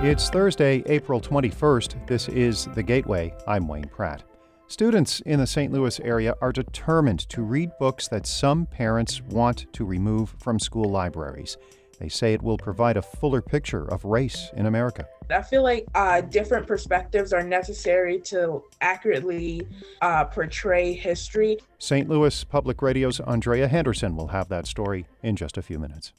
It's Thursday, April 21st. This is The Gateway. I'm Wayne Pratt. Students in the St. Louis area are determined to read books that some parents want to remove from school libraries. They say it will provide a fuller picture of race in America. I feel like different perspectives are necessary to accurately portray history. St. Louis Public Radio's Andrea Henderson will have that story in just a few minutes.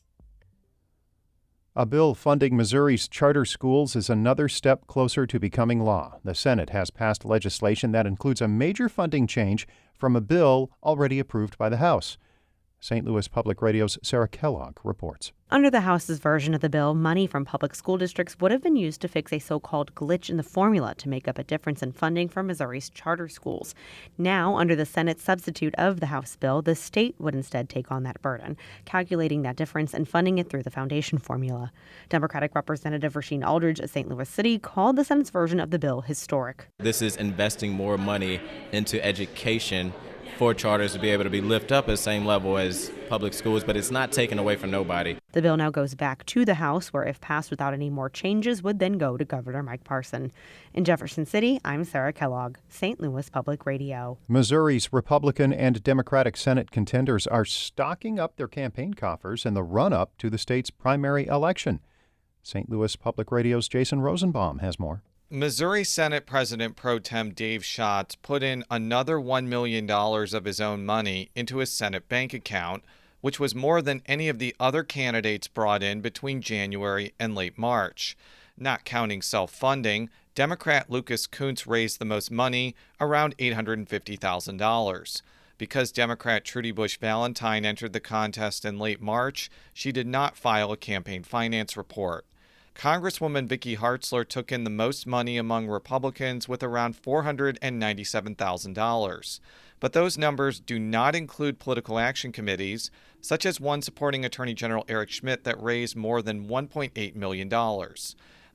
A bill funding Missouri's charter schools is another step closer to becoming law. The Senate has passed legislation that includes a major funding change from a bill already approved by the House. St. Louis Public Radio's Sarah Kellogg reports. Under the House's version of the bill, money from public school districts would have been used to fix a so-called glitch in the formula to make up a difference in funding for Missouri's charter schools. Now, under the Senate substitute of the House bill, the state would instead take on that burden, calculating that difference and funding it through the foundation formula. Democratic Representative Rasheed Aldridge of St. Louis City called the Senate's version of the bill historic. This is investing more money into education for charters to be able to be lifted up at the same level as public schools, but it's not taken away from nobody. The bill now goes back to the House, where if passed without any more changes, would then go to Governor Mike Parson. In Jefferson City, I'm Sarah Kellogg, St. Louis Public Radio. Missouri's Republican and Democratic Senate contenders are stocking up their campaign coffers in the run-up to the state's primary election. St. Louis Public Radio's Jason Rosenbaum has more. Missouri Senate President Pro Tem Dave Schatz put in another $1 million of his own money into his Senate bank account, which was more than any of the other candidates brought in between January and late March. Not counting self-funding, Democrat Lucas Kuntz raised the most money, around $850,000. Because Democrat Trudy Bush Valentine entered the contest in late March, she did not file a campaign finance report. Congresswoman Vicky Hartzler took in the most money among Republicans with around $497,000. But those numbers do not include political action committees, such as one supporting Attorney General Eric Schmidt that raised more than $1.8 million.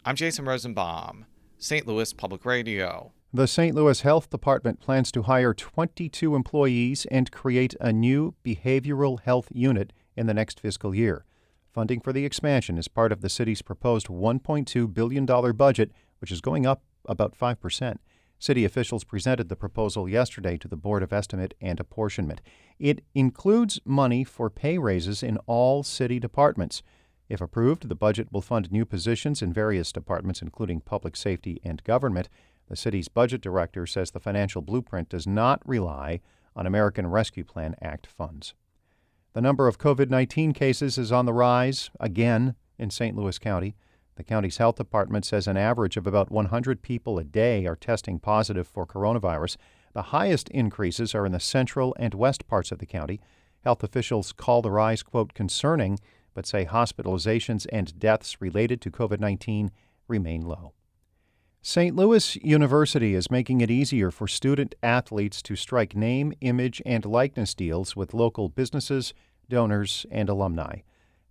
I'm Jason Rosenbaum, St. Louis Public Radio. The St. Louis Health Department plans to hire 22 employees and create a new behavioral health unit in the next fiscal year. Funding for the expansion is part of the city's proposed $1.2 billion budget, which is going up about 5%. City officials presented the proposal yesterday to the Board of Estimate and Apportionment. It includes money for pay raises in all city departments. If approved, the budget will fund new positions in various departments, including public safety and government. The city's budget director says the financial blueprint does not rely on American Rescue Plan Act funds. The number of COVID-19 cases is on the rise again in St. Louis County. The county's health department says an average of about 100 people a day are testing positive for coronavirus. The highest increases are in the central and west parts of the county. Health officials call the rise, quote, concerning, but say hospitalizations and deaths related to COVID-19 remain low. St. Louis University is making it easier for student athletes to strike name, image, and likeness deals with local businesses, donors, and alumni.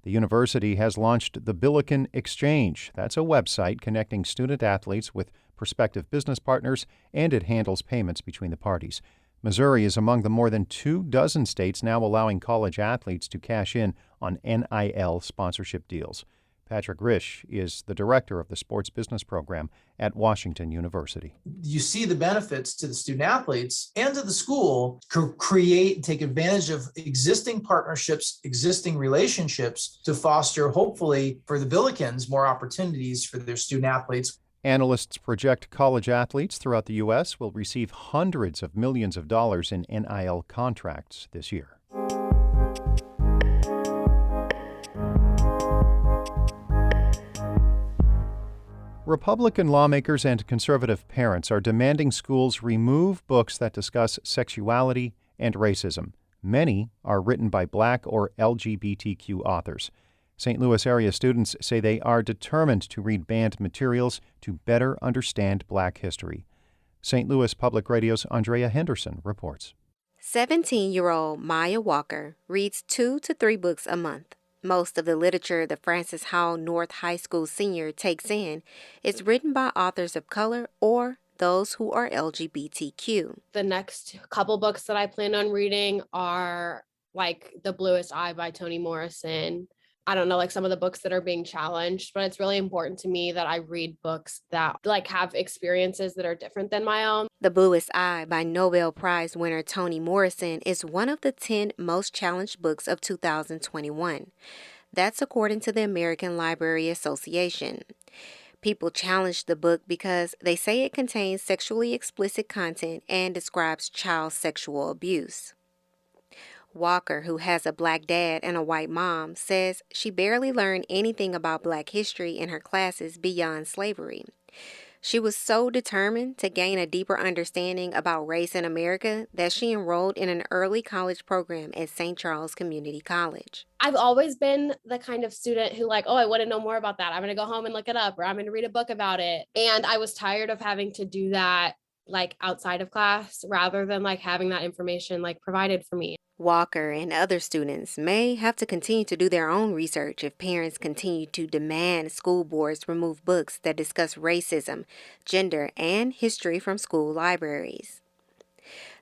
The university has launched the Billiken Exchange. That's a website connecting student athletes with prospective business partners, and it handles payments between the parties. Missouri is among the more than 24 states now allowing college athletes to cash in on NIL sponsorship deals. Patrick Risch is the director of the sports business program at Washington University. You see the benefits to the student athletes and to the school to create and take advantage of existing partnerships, existing relationships to foster, hopefully, for the Billikens, more opportunities for their student athletes. Analysts project college athletes throughout the U.S. will receive hundreds of millions of dollars in NIL contracts this year. Republican lawmakers and conservative parents are demanding schools remove books that discuss sexuality and racism. Many are written by Black or LGBTQ authors. St. Louis area students say they are determined to read banned materials to better understand Black history. St. Louis Public Radio's Andrea Henderson reports. 17-year-old Maya Walker reads 2 to 3 books a month. Most of the literature the Francis Howell North High School senior takes in is written by authors of color or those who are LGBTQ. The next couple books that I plan on reading are like The Bluest Eye by Toni Morrison. I don't know, like some of the books that are being challenged, but it's really important to me that I read books that like have experiences that are different than my own. The Bluest Eye by Nobel Prize winner Toni Morrison is one of the 10 most challenged books of 2021. That's according to the American Library Association. People challenged the book because they say it contains sexually explicit content and describes child sexual abuse. Walker, who has a Black dad and a white mom, says she barely learned anything about Black history in her classes beyond slavery. She was so determined to gain a deeper understanding about race in America that she enrolled in an early college program at St. Charles Community College. I've always been the kind of student who like, oh, I want to know more about that. I'm going to go home and look it up, or I'm going to read a book about it. And I was tired of having to do that like outside of class rather than like having that information like provided for me. Walker and other students may have to continue to do their own research if parents continue to demand school boards remove books that discuss racism, gender, and history from school libraries.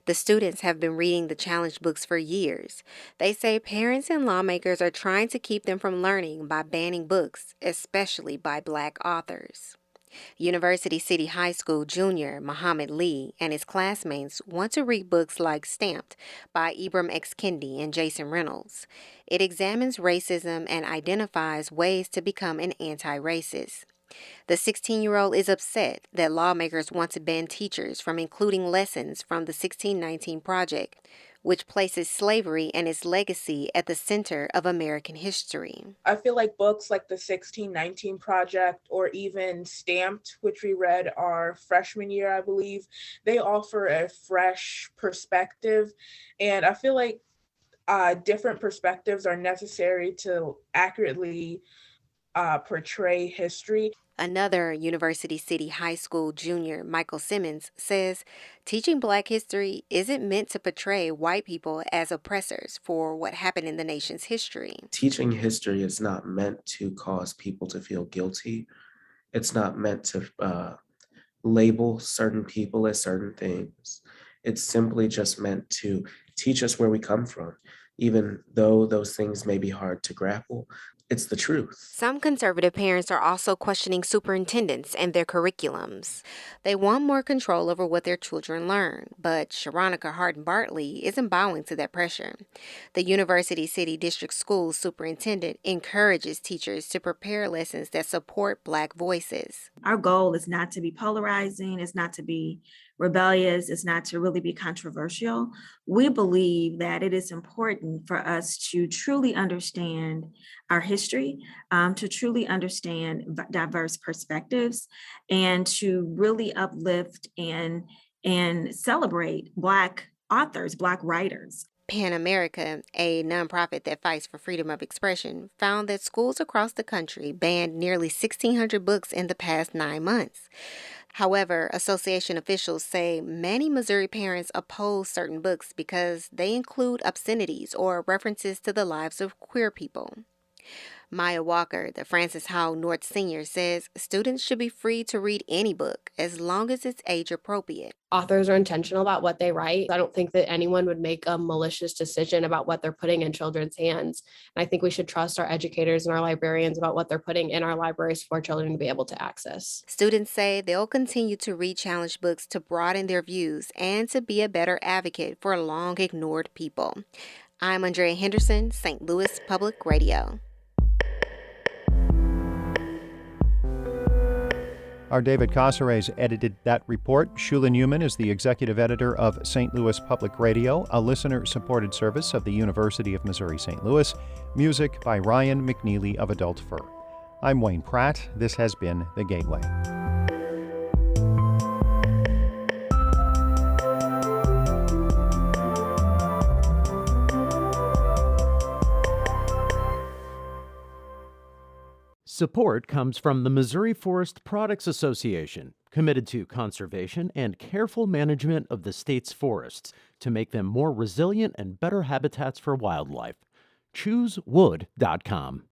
The students have been reading the challenge books for years. They say parents and lawmakers are trying to keep them from learning by banning books, especially by Black authors. University City High School junior Muhammad Lee and his classmates want to read books like Stamped by Ibram X. Kendi and Jason Reynolds. It examines racism and identifies ways to become an anti-racist. The 16-year-old is upset that lawmakers want to ban teachers from including lessons from the 1619 Project, which places slavery and its legacy at the center of American history. I feel like books like the 1619 Project or even Stamped, which we read our freshman year, I believe, they offer a fresh perspective. And I feel like different perspectives are necessary to accurately portray history. Another University City High School junior, Michael Simmons, says teaching Black history isn't meant to portray white people as oppressors for what happened in the nation's history. Teaching history is not meant to cause people to feel guilty. It's not meant to label certain people as certain things. It's simply just meant to teach us where we come from, even though those things may be hard to grapple. It's the truth. Some conservative parents are also questioning superintendents and their curriculums. They want more control over what their children learn, but Sharonica Harden-Bartley isn't bowing to that pressure. The University City District School superintendent encourages teachers to prepare lessons that support Black voices. Our goal is not to be polarizing, it's not to be rebellious, it's not to really be controversial. We believe that it is important for us to truly understand our history, to truly understand diverse perspectives, and to really uplift and celebrate Black authors, Black writers. PEN America, a nonprofit that fights for freedom of expression, found that schools across the country banned nearly 1,600 books in the past 9 months. However, association officials say many Missouri parents oppose certain books because they include obscenities or references to the lives of queer people. Maya Walker, the Francis Howell North Senior, says students should be free to read any book as long as it's age appropriate. Authors are intentional about what they write. I don't think that anyone would make a malicious decision about what they're putting in children's hands. And I think we should trust our educators and our librarians about what they're putting in our libraries for children to be able to access. Students say they'll continue to read challenge books to broaden their views and to be a better advocate for long ignored people. I'm Andrea Henderson, St. Louis Public Radio. Our David Casares edited that report. Shula Newman is the executive editor of St. Louis Public Radio, a listener-supported service of the University of Missouri-St. Louis. Music by Ryan McNeely of Adult Fur. I'm Wayne Pratt. This has been The Gateway. Support comes from the Missouri Forest Products Association, committed to conservation and careful management of the state's forests to make them more resilient and better habitats for wildlife. ChooseWood.com.